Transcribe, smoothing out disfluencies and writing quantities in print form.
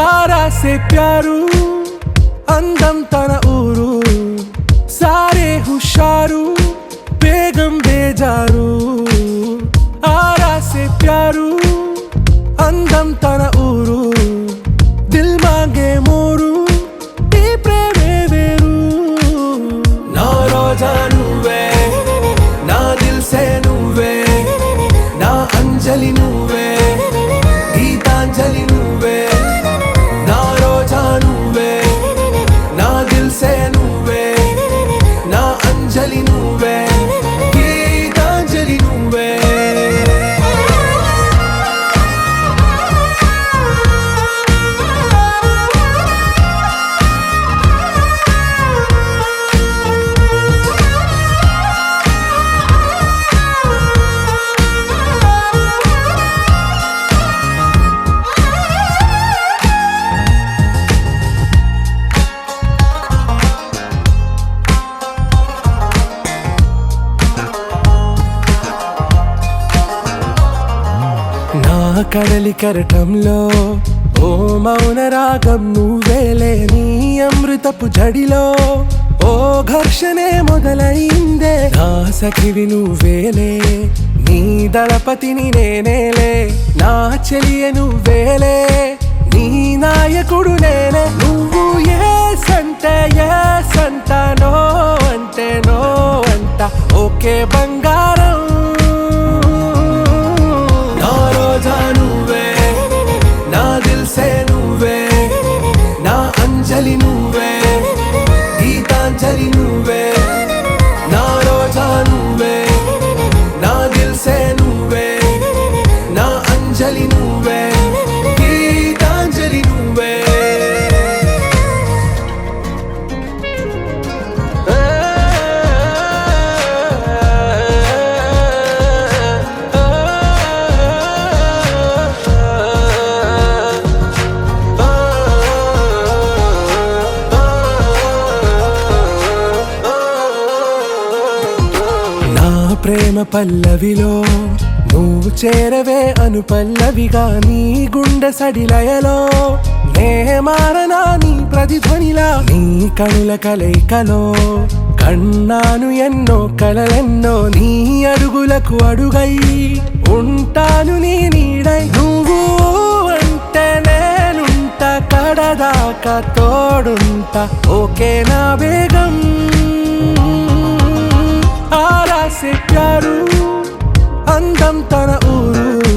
आरा से प्यारू अंदम तन ऊरू सारे हुशारू बेगम बेजारू आरा से प्यारू अंदम तन ऊरू दिल मांगे मोरू टी प्रेमे वेरू ना रोजा नुवे ना दिल से नुवे ना अंजलि नुवे गीतांजलि नुवे ना रोजा नुवे ना दिल से नुवे ना अंजलि नुवे गीतांजलि नुवे నా కడలి కరటంలో ఓ మౌన రాగం నువ్వేలే నీ అమృతపు జడిలో ఓ ఘర్షణే మొదలైందే నా సఖివి నువ్వేలే నీ దళపతిని నేనేలే నా చెలియ నువ్వేలే నీ నాయకుడు నేనే నువ్వు ఏ సంట నో అంటే నో అంట ఓకే బంగారం నువ్వే నా దిల్ సే నువ్వే నా అంజలి నువ్వే గీతాంజలి నువ్వే నా రోజా నువ్వే నా దిల్ సే నువ్వే నా అంజలి నువ్వే గీతాంజలి నువ్వే ప్రేమ పల్లవిలో నువ్వు చేరవే అను పల్లవిగా నీ గుండె సడిలయలో నే మారనా నీ ప్రతిధ్వనిలా నీ కనుల కలయికలో కన్నాను ఎన్నో కలలెన్నో నీ అడుగులకు అడుగై ఉంటాను నీ నీడై నువ్వు అంటే నేనుంట కడదాకా తోడుంటా ఓకే నా బేగం आरा से प्यारू अंदम तन ऊरू